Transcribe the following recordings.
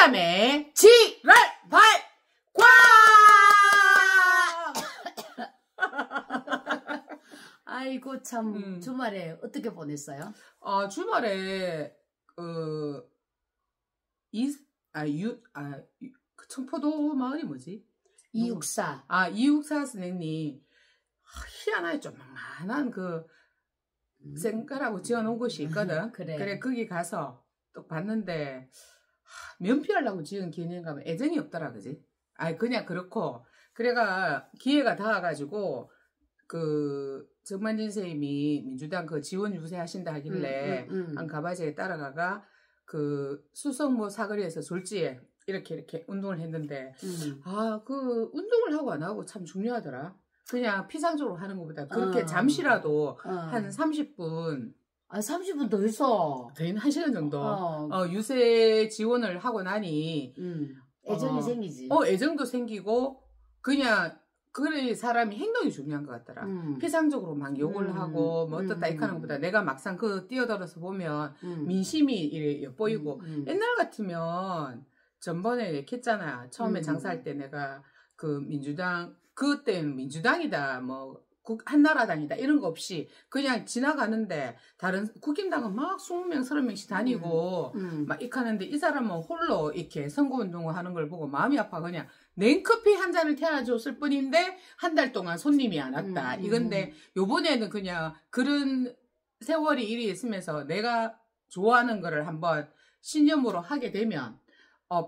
고3의 지랄 발광! 아이고 참 주말에 어떻게 보냈어요? 주말에 그 청포도 마을이 뭐지? 264. 264 선생님 희한하게 조그만한 그 생가라고 지어놓은 곳이 있거든. 그래 거기 가서 또 봤는데 면피하려고 지은 기념가 애정이 없더라, 그지? 그냥 그렇고 그래가 기회가 닿아가지고 그 정만진 선생님이 민주당 그 지원 유세하신다 하길래 한 가바지에 따라가가 그 수성모 사거리에서 졸지에 이렇게 운동을 했는데 그 운동을 하고 안 하고 참 중요하더라. 그냥 피상적으로 하는 것보다 그렇게 잠시라도 한 30분 30분 더 있어. 된 1시간 정도 유세 지원을 하고 나니 애정이 생기지. 애정도 생기고 그냥 그래 사람이 행동이 중요한 것 같더라. 피상적으로 막 욕을 하고 뭐 어떻다 이카는 것보다 내가 막상 그 뛰어들어서 보면 민심이 이래 엿보이고 옛날 같으면 전번에 얘기했잖아. 처음에 장사할 때 내가 그 민주당 그때는 민주당이다 뭐 한나라당이다 이런 거 없이 그냥 지나가는데 다른 국힘당은 막 20명 30명씩 다니고 막 이카는데 이 사람은 홀로 이렇게 선거운동을 하는 걸 보고 마음이 아파. 그냥 냉커피 한 잔을 태워줬을 뿐인데 한 달 동안 손님이 안 왔다 이건데 요번에는 그냥 그런 세월이 일이 있으면서 내가 좋아하는 거를 한번 신념으로 하게 되면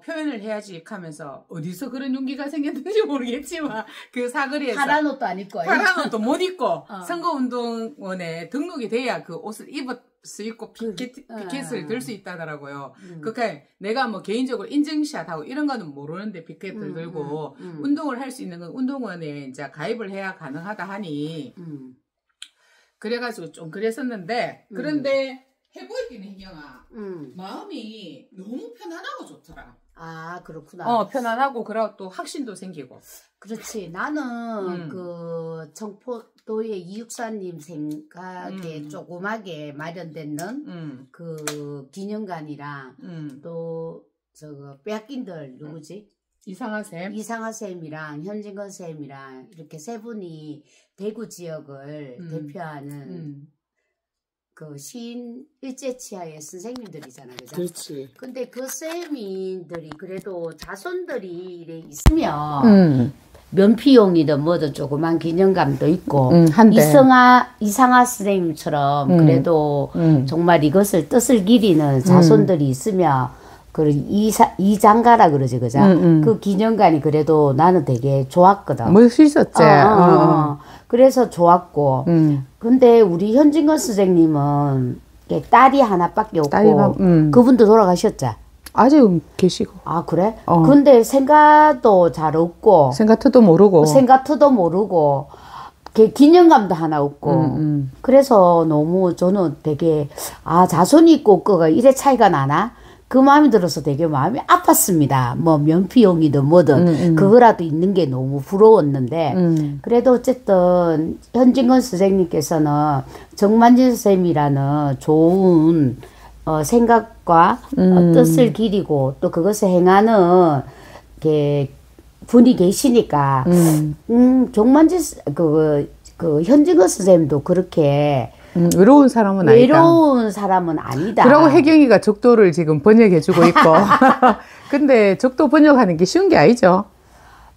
표현을 해야지 하면서 어디서 그런 용기가 생겼는지 모르겠지만 그 사거리에서 파란 옷도 안 입고 파란 옷도 못 입고 선거운동원에 등록이 돼야 그 옷을 입을 수 있고 피켓을 들 수 있다더라고요. 그러니까 내가 뭐 개인적으로 인증샷하고 이런 거는 모르는데 피켓을 들고 운동을 할 수 있는 건 운동원에 이제 가입을 해야 가능하다 하니 그래가지고 좀 그랬었는데 그런데 해보이기는 희경아 마음이 너무 편안하고 좋더라. 그렇구나. 편안하고 그러고 또 확신도 생기고. 그렇지. 나는 그 청포도의 264님 생각에 조그맣게 마련되는 그 기념관이랑 또 저거 빼앗긴들 누구지? 이상하 쌤이랑 현진건 쌤이랑 이렇게 세 분이 대구 지역을 대표하는 그 시인 일제치하의 선생님들이잖아, 그죠? 그렇지. 근데 그 쌤이들이 그래도 자손들이 이래 있으면 면피용이든 뭐든 조그만 기념감도 있고 이상하 선생님처럼 그래도 정말 이것을 뜻을 기리는 자손들이 있으면 그 이장가라 그러지, 그죠? 그 기념관이 그래도 나는 되게 좋았거든. 멋있었지. 그래서 좋았고. 근데 우리 현진건 선생님은 딸이 하나밖에 없고 그분도 돌아가셨죠? 아직 계시고. 그래? 근데 생가도 잘 없고 생가트도 모르고 기념감도 하나 없고 그래서 너무 저는 되게 자손이 있고 없고가 이래 차이가 나나? 그 마음이 들어서 되게 마음이 아팠습니다. 뭐 면피용이든 뭐든 그거라도 있는 게 너무 부러웠는데 그래도 어쨌든 현진건 선생님께서는 정만진 선생님이라는 좋은 생각과 뜻을 기리고 또 그것을 행하는 분이 계시니까 정만진 그 현진건 선생님도 그렇게 외로운 사람은 아니다. 그러고 혜경이가 적도를 지금 번역해주고 있고. 근데 적도 번역하는 게 쉬운 게 아니죠.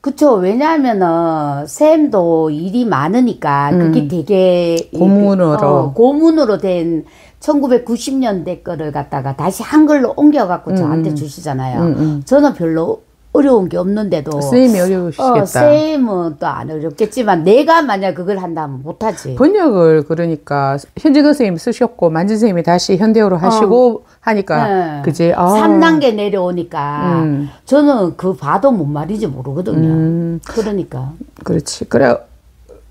그쵸. 왜냐하면은 쌤도 일이 많으니까 그게 되게 고문으로 된 1990년대 거를 갖다가 다시 한글로 옮겨갖고 저한테 주시잖아요. 저는 별로 어려운 게 없는데도 선생님이 어려우시겠다. 쌤은 또 안 어렵겠지만 내가 만약 그걸 한다면 못하지. 번역을 그러니까 현진건 선생님이 쓰셨고 만진 선생님이 다시 현대어로 하시고 하니까 그지? 3단계 내려오니까 저는 그 봐도 뭔 말인지 모르거든요. 그러니까 그렇지.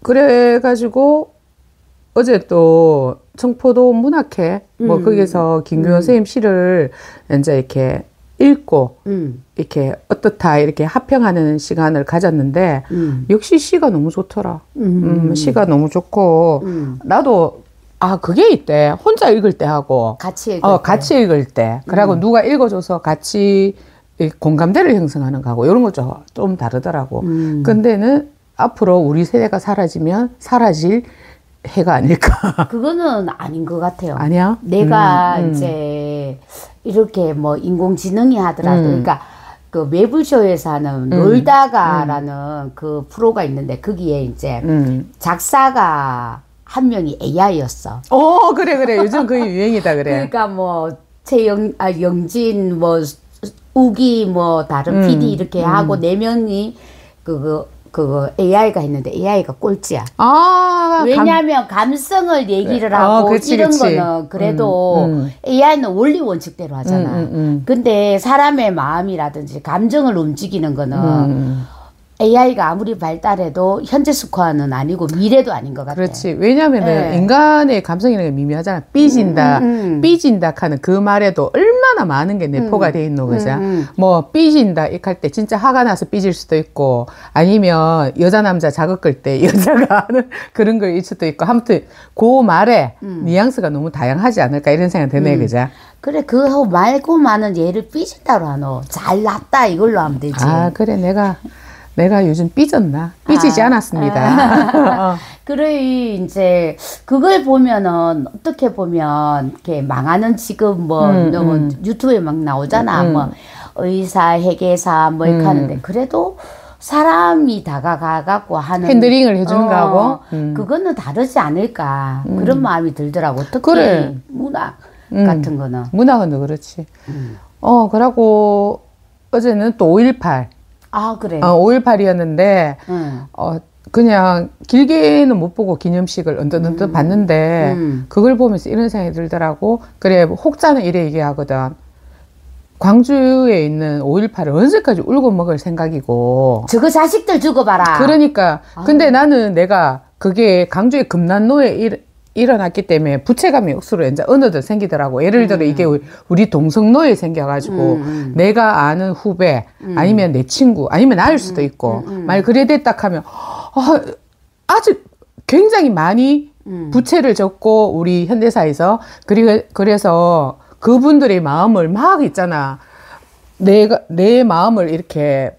그래가지고 어제 또 청포도 문학회 뭐 거기서 김규현 선생님 시를 이제 이렇게 읽고 이렇게 어떻다 이렇게 합평하는 시간을 가졌는데 역시 시가 너무 좋더라. 시가 너무 좋고 나도 그게 있대. 혼자 읽을 때 하고 같이 읽을 때 그리고 누가 읽어줘서 같이 공감대를 형성하는 거하고 이런 거 좀 다르더라고. 근데는 앞으로 우리 세대가 사라지면 사라질 해가 아닐까. 그거는 아닌 것 같아요. 아니야? 내가 이제 이렇게 뭐 인공지능이 하더라도 그러니까 그 매불쇼에서 하는 놀다가라는 그 프로가 있는데 거기에 이제 작사가 한 명이 AI였어. 그래. 요즘 그게 유행이다, 그래. 그러니까 뭐 영진 뭐 우기 뭐 다른 PD 이렇게 하고 네 명이 그거 AI가 했는데 AI가 꼴찌야. 왜냐하면 감성을 얘기를 하고 그치, 이런 그치. 거는 그래도 AI는 원리 원칙대로 하잖아. 근데 사람의 마음이라든지 감정을 움직이는 거는 AI가 아무리 발달해도 현재 스코어는 아니고 미래도 아닌 것 같아. 그렇지. 왜냐면은 인간의 감성이라는 게 미미하잖아. 삐진다 하는 그 말에도 얼마나 많은 게 내포가 돼 있는 거죠. 뭐 삐진다 이렇게 할 때 진짜 화가 나서 삐질 수도 있고 아니면 여자 남자 자극 끌 때 여자가 하는 그런 거일 수도 있고 아무튼 그 말에 뉘앙스가 너무 다양하지 않을까 이런 생각이 드네. 그죠? 그래 그거 말고만은 얘를 삐진다로 하노. 잘났다 이걸로 하면 되지. 그래 내가 요즘 삐졌나? 삐지지 않았습니다. 그래, 이제, 그걸 보면은, 어떻게 보면, 이렇게 망하는 지금 뭐, 유튜브에 막 나오잖아. 뭐, 의사, 회계사, 뭐, 이렇게 하는데, 그래도 사람이 다가가갖고 하는. 핸들링을 해주는 거하고. 그거는 다르지 않을까. 그런 마음이 들더라고. 특히 그래. 문학 같은 거는. 문학은 그렇지. 그러고, 어제는 또 5.18. 그래. 5.18이었는데, 그냥 길게는 못 보고 기념식을 언뜻 봤는데, 그걸 보면서 이런 생각이 들더라고. 그래, 혹자는 이래 얘기하거든. 광주에 있는 5.18을 언제까지 울고 먹을 생각이고. 저거 자식들 죽어봐라. 그러니까. 근데 나는 내가 그게 강주의 금난로에 일어났기 때문에 부채감이 억수로 이제 어느덧 생기더라고. 예를 들어 이게 우리 동성로에 생겨가지고 내가 아는 후배 아니면 내 친구 아니면 나일 수도 있고 말 그래 됐다 하면 아주 굉장히 많이 부채를 졌고 우리 현대사에서 그래서 그분들의 마음을 막 있잖아. 내 마음을 이렇게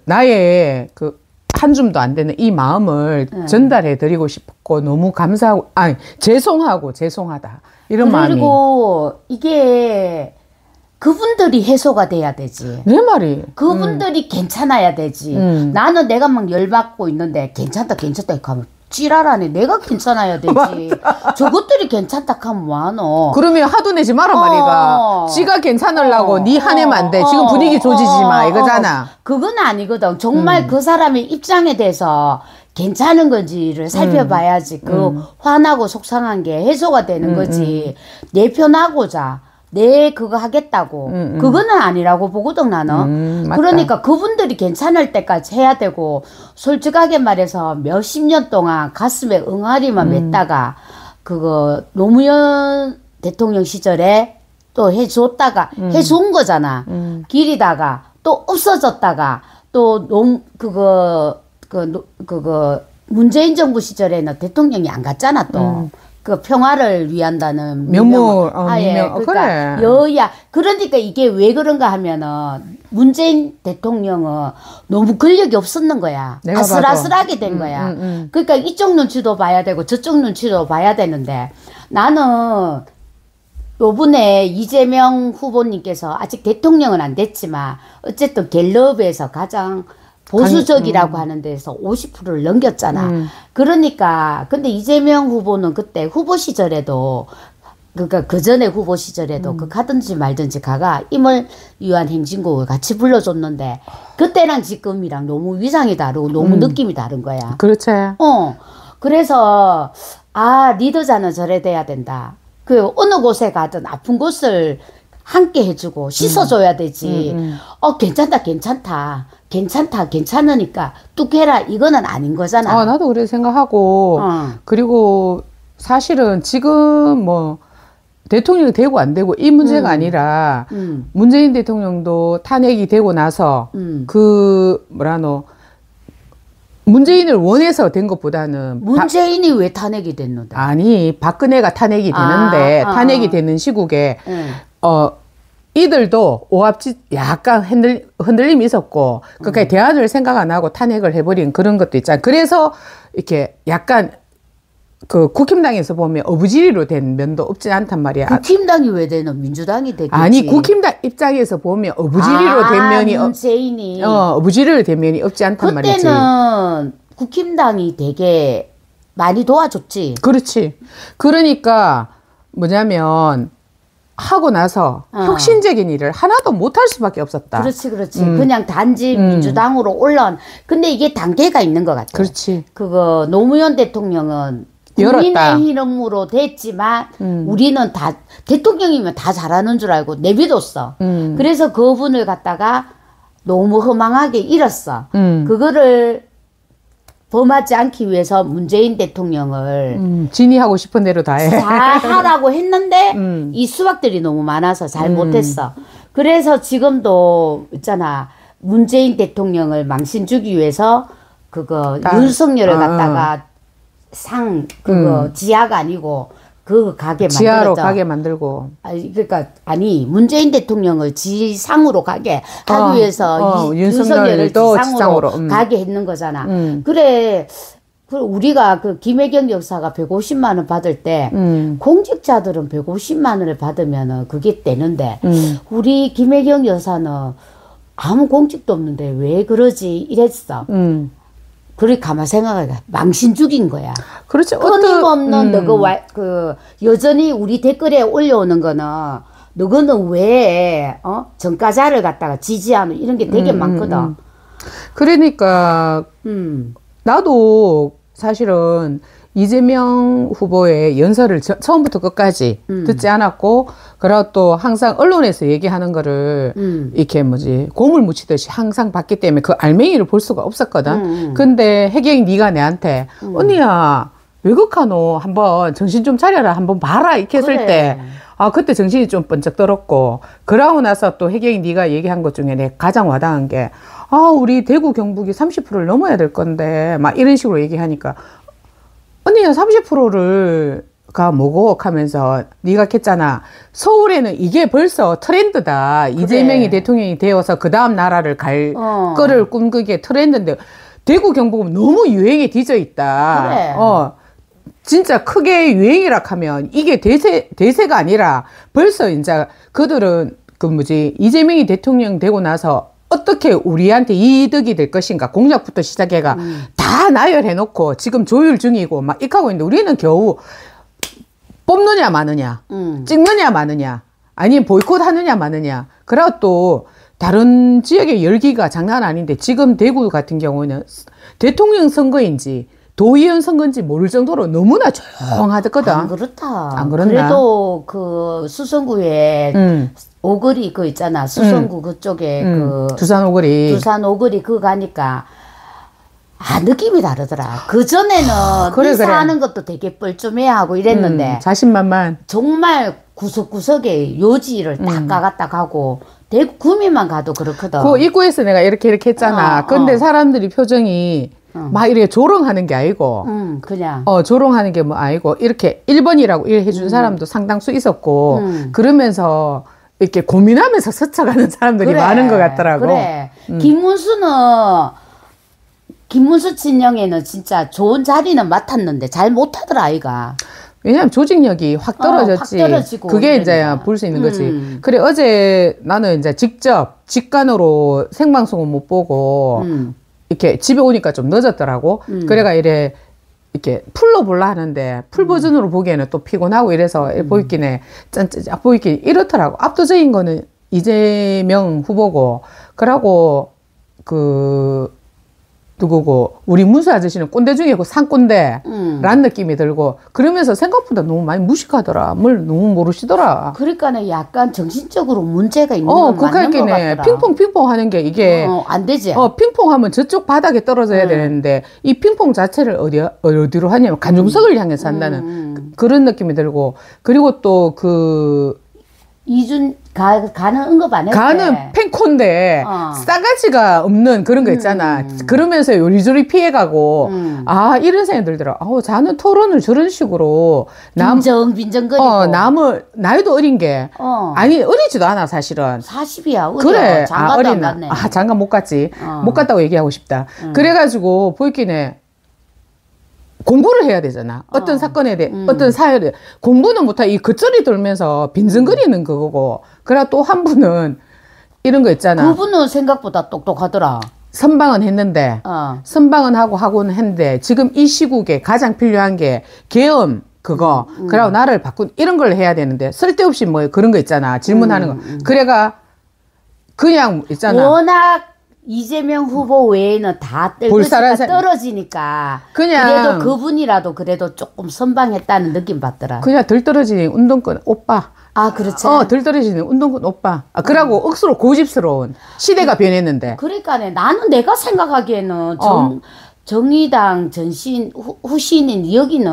나의 한 줌도 안 되는 이 마음을 전달해 드리고 싶고 너무 감사하고 죄송하다 이런 마음이. 그리고 이게 그분들이 해소가 돼야 되지. 내 말이. 그분들이 괜찮아야 되지. 나는 내가 막 열받고 있는데 괜찮다 이렇게 하면 찌랄하네. 내가 괜찮아야 되지. 저것들이 괜찮다 하면 뭐하노. 그러면 화도 내지 마라 말이가. 지가 괜찮으려고 니 화내면 안 돼. 지금 분위기 조지지 마 이거잖아. 그건 아니거든. 정말 그 사람의 입장에 대해서 괜찮은 건지를 살펴봐야지. 화나고 속상한 게 해소가 되는 거지. 내 편하고자. 그거 하겠다고. 그거는 아니라고 보거든, 나는. 그러니까 그분들이 괜찮을 때까지 해야 되고, 솔직하게 말해서 몇십 년 동안 가슴에 응아리만 맸다가, 노무현 대통령 시절에 또 해줬다가, 해준 거잖아. 길이다가, 또 없어졌다가, 또 문재인 정부 시절에는 대통령이 안 갔잖아, 또. 평화를 위한다는 그러니까 그래. 그러니까 이게 왜 그런가 하면은 문재인 대통령은 너무 권력이 없었는 거야. 아슬아슬하게 된 거야. 그러니까 이쪽 눈치도 봐야 되고 저쪽 눈치도 봐야 되는데 나는 요번에 이재명 후보님께서 아직 대통령은 안 됐지만 어쨌든 갤럽에서 가장 보수적이라고 하는 데서 50%를 넘겼잖아. 그러니까 근데 이재명 후보는 그때 후보 시절에도 그러니까 그 전에 후보 시절에도 가든지 말든지 가가 임을 위한 행진곡을 같이 불러줬는데 그때랑 지금이랑 너무 위상이 다르고 너무 느낌이 다른 거야. 그렇지. 그래서 리더자는 저래 돼야 된다. 어느 곳에 가든 아픈 곳을 함께 해주고 씻어줘야 되지. 괜찮으니까 뚝 해라 이거는 아닌 거잖아. 나도 그래 생각하고 그리고 사실은 지금 뭐 대통령이 되고 안 되고 이 문제가 아니라 문재인 대통령도 탄핵이 되고 나서 문재인을 원해서 된 것보다는 문재인이 왜 탄핵이 됐는데? 아니 박근혜가 탄핵이 되는데 탄핵이 되는 시국에 이들도 오합지 약간 흔들림이 있었고, 그러니까 대안을 생각 안 하고 탄핵을 해버린 그런 것도 있잖아요. 그래서 이렇게 약간 그 국힘당에서 보면 어부지리로 된 면도 없지 않단 말이야. 국힘당이 왜 되노? 민주당이 되겠지. 아니, 국힘당 입장에서 보면 어부지리로 된 면이 문재인이 어부지리로 된 면이 없지 않단 말이지. 그때는 국힘당이 되게 많이 도와줬지. 그렇지. 그러니까 뭐냐면 하고 나서 혁신적인 일을 하나도 못할 수밖에 없었다. 그렇지, 그렇지. 그냥 단지 민주당으로 올라온. 근데 이게 단계가 있는 것 같아. 그렇지. 그거 노무현 대통령은 열었다. 국민의 이름으로 됐지만 우리는 다 대통령이면 다 잘하는 줄 알고 내비뒀어. 그래서 그분을 갖다가 너무 허망하게 잃었어. 그거를 범하지 않기 위해서 문재인 대통령을 진이 하고 싶은 대로 다 해. 잘 하라고 했는데 이 수박들이 너무 많아서 잘 못했어. 그래서 지금도 있잖아, 문재인 대통령을 망신 주기 위해서 그거 윤석열을 갖다가 그거 지하가 아니고 그 가게 지하로 만들었죠. 가게 만들고. 그러니까 아니 문재인 대통령을 지상으로 가게 하기 위해서 윤석열을 지상으로 가게 했는 거잖아. 그래 우리가 그 김혜경 여사가 150만 원 받을 때 공직자들은 150만 원을 받으면 그게 되는데 우리 김혜경 여사는 아무 공직도 없는데 왜 그러지 이랬어. 그리 가만 생각하니까 망신 죽인 거야. 그렇지. 끊임없는 그 여전히 우리 댓글에 올려오는 거는 너거는 왜 정가자를 갖다가 지지하는 이런 게 되게 많거든. 그러니까 나도 사실은 이재명 후보의 연설을 처음부터 끝까지 듣지 않았고, 그리고 또 항상 언론에서 얘기하는 거를 이렇게 곰을 묻히듯이 항상 봤기 때문에 그 알맹이를 볼 수가 없었거든. 근데 혜경이 네가 내한테 언니야 왜 그렇카노, 한번 정신 좀 차려라, 한번 봐라 이렇게 했을 때 그때 정신이 좀 번쩍 들었고, 그러고 나서 또 혜경이 네가 얘기한 것 중에 내가 가장 와닿은 게 우리 대구 경북이 30%를 넘어야 될 건데 막 이런 식으로 얘기하니까 언니가 30%가 뭐고 하면서 네가 했잖아. 서울에는 이게 벌써 트렌드다. 그래. 이재명이 대통령이 되어서 그 다음 나라를 갈 거를 꿈꾸기에 트렌드인데 대구 경북은 너무 유행에 뒤져 있다. 그래. 진짜 크게 유행이라 하면 이게 대세가 아니라 벌써 이제 그들은 이재명이 대통령 되고 나서 어떻게 우리한테 이득이 될 것인가 공약부터 시작해가 다 나열해놓고 지금 조율 중이고 막 이렇게 하고 있는데 우리는 겨우 뽑느냐 마느냐 찍느냐 마느냐 아니면 보이콧 하느냐 마느냐. 그리고 또 다른 지역의 열기가 장난 아닌데 지금 대구 같은 경우는 대통령 선거인지 도의원 선거인지 모를 정도로 너무나 조용하거든. 안 그렇다. 안 그렇나? 그래도 그 수성구에 오거리 그 있잖아. 수성구 그쪽에 두산 오거리 그거 가니까 느낌이 다르더라. 그전에는 인사하는 것도 되게 뻘쭘해하고 이랬는데 자신만만 정말 구석구석에 요지를 딱 가갔다 가고 대구 구미만 가도 그렇거든. 그 입구에서 내가 이렇게 했잖아. 근데 사람들이 표정이 막 이렇게 조롱하는 게 아니고 그냥 조롱하는 게 뭐 아니고 이렇게 1번이라고 해준 사람도 상당수 있었고 그러면서 이렇게 고민하면서 스쳐가는 사람들이 많은 것 같더라고. 그래. 김문수 친형에는 진짜 좋은 자리는 맡았는데 잘 못하더라 아이가. 왜냐면 조직력이 확 떨어졌지. 확 떨어지고 그게 이제 볼 수 있는 거지. 그래 어제 나는 이제 직접 직관으로 생방송은 못 보고 이렇게 집에 오니까 좀 늦었더라고. 그래가 이렇게 풀로 볼라 하는데 풀 버전으로 보기에는 또 피곤하고 이래서 보이기네 짠짠 보이기 이렇더라고. 압도적인 거는 이재명 후보고, 그러고 누구고 우리 문수 아저씨는 꼰대 중에 그 상꼰대라는 느낌이 들고, 그러면서 생각보다 너무 많이 무식하더라. 뭘 너무 모르시더라. 그러니까는 약간 정신적으로 문제가 있는 건 맞는 것 같더라. 핑퐁 하는 게 이게 안 되지. 핑퐁 하면 저쪽 바닥에 떨어져야 되는데 이 핑퐁 자체를 어디로 하냐면 관중석을 향해서 한다는 그런 느낌이 들고, 그리고 또 간은 응급 안 했대. 간은 팽코인데 싸가지가 없는 그런 거 있잖아. 그러면서 요리조리 피해가고 아 이런 생각이 들더라. 자는 토론을 저런 식으로 빈정거리고 남을 나이도 어린 게 아니 어리지도 않아 사실은. 40이야. 그래. 장가도 안 갔네. 장가 못 갔지. 못 갔다고 얘기하고 싶다. 그래가지고 보이기네. 공부를 해야 되잖아. 어떤 사건에 대해, 어떤 사회에 공부는 못하고 이 겉절이 돌면서 빈정거리는 그거고. 그래 또 한 분은 이런 거 있잖아. 그분은 생각보다 똑똑하더라. 선방은 했는데, 선방은 하고는 했는데, 지금 이 시국에 가장 필요한 게 계엄, 그거. 그러고 나라를 바꾼, 이런 걸 해야 되는데, 쓸데없이 뭐 그런 거 있잖아. 질문하는 거. 그래가, 그냥 있잖아. 워낙 이재명 후보 외에는 다 떨어지니까 그냥 그래도 그분이라도 그래도 조금 선방했다는 느낌 받더라. 그냥 덜 떨어지는 운동권 오빠. 아 그렇지. 덜 떨어지는 운동권 오빠. 그러고 억수로 고집스러운 시대가 변했는데. 그러니까 나는 내가 생각하기에는 정의당 전신 후신인 여기는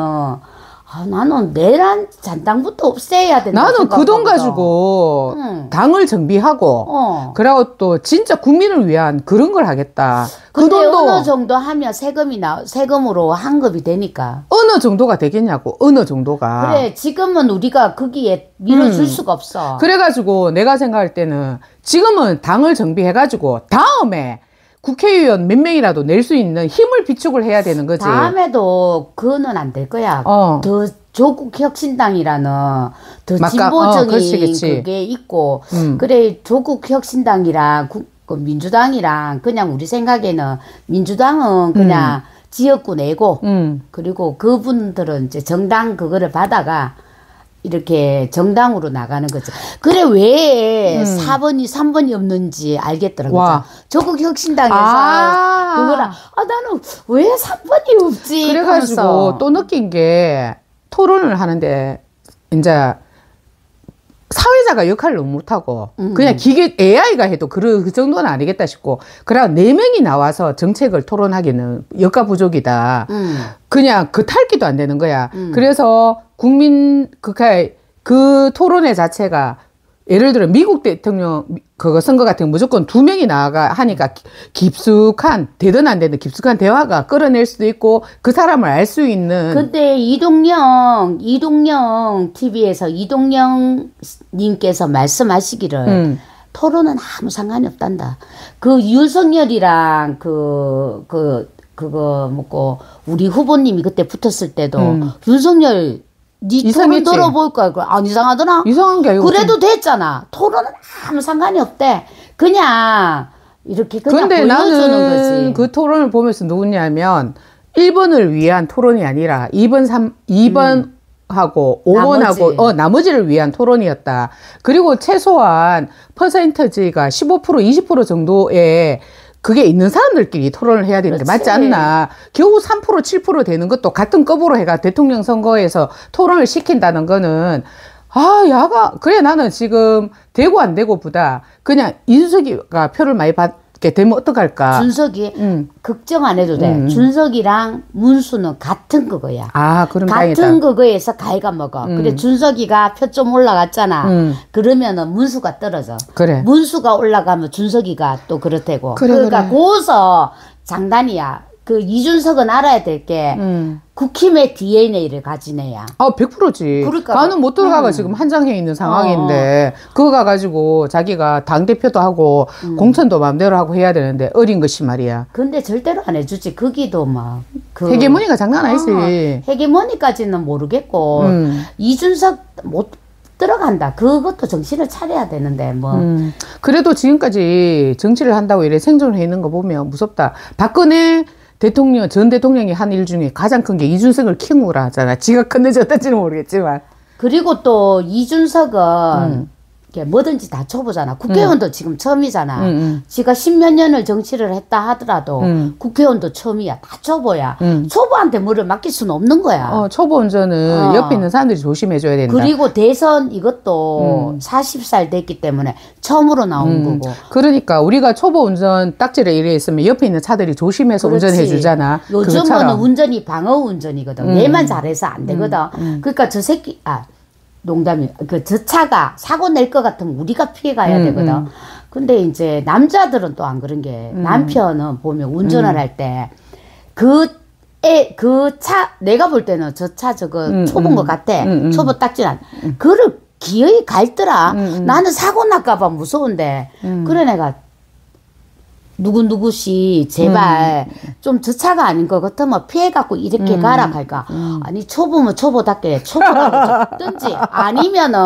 나는 내란 잔당부터 없애야 된다. 나는 그 돈 가지고 당을 정비하고 그러고 또 진짜 국민을 위한 그런 걸 하겠다. 그 돈도 어느 정도 하면 세금으로 환급이 되니까. 어느 정도가 되겠냐고. 어느 정도가. 그래 지금은 우리가 거기에 밀어줄 수가 없어. 그래가지고 내가 생각할 때는 지금은 당을 정비해가지고 다음에 국회의원 몇 명이라도 낼 수 있는 힘을 비축을 해야 되는 거지. 다음에도 그거는 안 될 거야. 더 조국 혁신당이라는 더 진보적인 그게 있고 그래 조국 혁신당이랑 민주당이랑 그냥 우리 생각에는 민주당은 그냥 지역구 내고 그리고 그분들은 이제 정당 그거를 받아가 이렇게 정당으로 나가는 거죠. 그래 왜 3번이 없는지 알겠더라고요. 조국 혁신당에서 그거랑 나는 왜 3번이 없지? 그래가지고 하면서. 또 느낀 게 토론을 하는데 이제 사회자가 역할을 너무 못하고 그냥 기계 AI가 해도 그 정도는 아니겠다 싶고 그래 4명이 나와서 정책을 토론하기는 역과 부족이다. 그냥 그 탈기도 안 되는 거야. 그래서 그 토론회 자체가 예를 들어 미국 대통령 그거 선거 같은 거 무조건 2명이 나가 하니까 깊숙한 되든 안 되든 깊숙한 대화가 끌어낼 수도 있고 그 사람을 알 수 있는. 근데 이동영 TV에서 이동영 님께서 말씀하시기를 토론은 아무 상관이 없단다. 그 윤석열이랑 그거 뭐고 우리 후보님이 그때 붙었을 때도 윤석열 니 토론 들어볼까? 안 이상하더나? 이상한 게 아니고. 그래도 됐잖아. 토론은 아무 상관이 없대. 그냥, 이렇게 그냥 근데 보여주는 나는 거지. 그 토론을 보면서 누구냐면, 1번을 위한 토론이 아니라, 2번 하고, 5번하고, 나머지를 위한 토론이었다. 그리고 최소한 퍼센터지가 15%, 20% 정도의 그게 있는 사람들끼리 토론을 해야 되는 게 맞지 않나. 겨우 3%, 7% 되는 것도 같은 급으로 해가 대통령 선거에서 토론을 시킨다는 거는 그래 나는 지금 되고 안 되고 보다 그냥 이준석이가 표를 많이 받게 되면 어떡할까. 준석이 걱정 안 해도 돼. 준석이랑 문수는 같은 그거야. 그럼 같은 다행이다. 그거에서 가위가 먹어. 그래 준석이가 표 좀 올라갔잖아. 그러면은 문수가 떨어져. 그래. 문수가 올라가면 준석이가 또 그렇대고. 그래, 그러니까 거기서 장단이야. 그 이준석은 알아야 될 게 국힘의 DNA를 가진 애야. 100%지. 그러니까 나는 못 들어가가 지금 한장해 있는 상황인데 그거 가가지고 자기가 당대표도 하고 공천도 마음대로 하고 해야 되는데 어린 것이 말이야. 근데 절대로 안 해주지. 거기도 막 헤게모니가 장난 아니지. 헤게모니까지는 모르겠고 이준석 못 들어간다. 그것도 정신을 차려야 되는데 뭐. 그래도 지금까지 정치를 한다고 이래 생존해 있는 거 보면 무섭다. 박근혜 전 대통령이 한 일 중에 가장 큰 게 이준석을 키운 거라 하잖아. 지가 컸는지 어떨지는 모르겠지만. 그리고 또 이준석은 뭐든지 다 초보잖아. 국회의원도 지금 처음이잖아. 지가 10몇 년을 정치를 했다 하더라도 국회의원도 처음이야. 다 초보야. 초보한테 뭐를 맡길 수는 없는 거야. 초보 운전은 옆에 있는 사람들이 조심해줘야 된다. 그리고 대선 이것도 40살 됐기 때문에 처음으로 나온 거고. 그러니까 우리가 초보 운전 딱지를 이래 있으면 옆에 있는 차들이 조심해서 운전해주잖아. 요즘은 운전이 방어 운전이거든. 얘만 잘해서 안 되거든. 그러니까 저 새끼 농담이, 저 차가 사고 낼 것 같으면 우리가 피해가야 되거든. 근데 이제 남자들은 또 안 그런 게, 남편은 보면 운전을 할 때, 내가 볼 때는 저 차 저거 초보인 것 같아. 초보 딱지 안. 그를 기어이 갈더라. 나는 사고 날까봐 무서운데. 그래 내가 누구시 제발 좀 저 차가 아닌 것 같으면 피해갖고 이렇게 가라 할까. 아니 초보면 초보답게 초보라고 든지 아니면은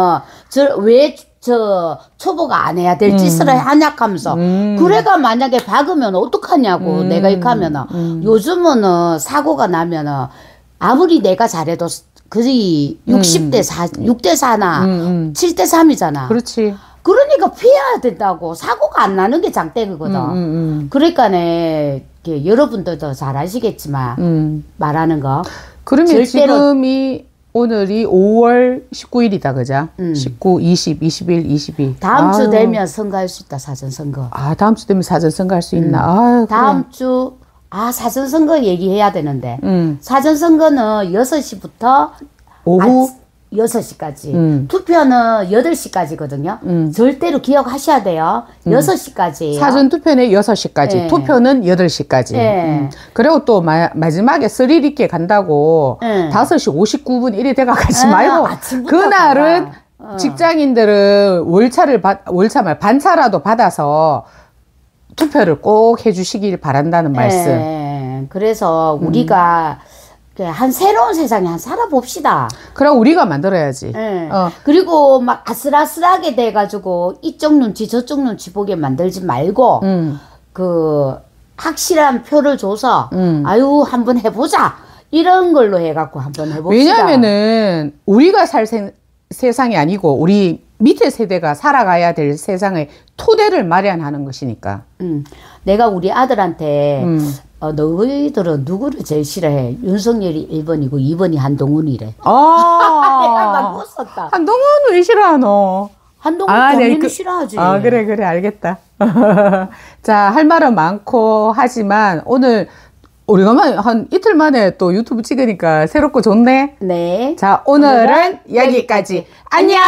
저 초보가 안 해야 될 짓을 하냐 하면서 그래가 만약에 박으면 어떡하냐고 내가 이렇게 하면은 요즘은 사고가 나면은 아무리 내가 잘해도 그이 6대 4나 7대 3이잖아. 그렇지. 그러니까 피해야 된다고. 사고가 안 나는 게 장땡이거든. 그러니까네 여러분들도 잘 아시겠지만 말하는 거. 그러면 지금이 오늘이 5월 19일이다, 그죠? 19, 20, 21, 22. 다음 주 되면 선거할 수 있다, 사전선거. 아, 다음 주 되면 사전선거 할 수 있나? 아유, 다음 주, 사전선거 얘기해야 되는데. 사전선거는 6시부터 오후 6시까지. 투표는 8시까지거든요. 절대로 기억하셔야 돼요. 6시까지. 사전투표는 6시까지. 네. 투표는 8시까지. 네. 그리고 또 마지막에 스릴 있게 간다고 5시 59분 이래 돼가 가지 말고 그날은 직장인들은 반차라도 받아서 투표를 꼭 해주시길 바란다는 말씀. 그래서 우리가 한 새로운 세상에 살아봅시다. 그럼 우리가 만들어야지. 그리고 막 아슬아슬하게 돼가지고 이쪽 눈치 저쪽 눈치 보게 만들지 말고 확실한 표를 줘서 아유 한번 해보자 이런 걸로 해갖고 한번 해봅시다. 왜냐면은 우리가 살 세상이 아니고 우리 밑에 세대가 살아가야 될 세상의 토대를 마련하는 것이니까. 내가 우리 아들한테 너희들은 누구를 제일 싫어해? 윤석열이 1번이고 2번이 한동훈이래. 내가 막 웃었다. 한동훈 왜 싫어하노? 한동훈 당연히 싫어하지. 그래 알겠다. 자, 할 말은 많고 하지만 오늘 우리가 한 이틀 만에 또 유튜브 찍으니까 새롭고 좋네. 네. 자, 오늘은 여기까지. 안녕.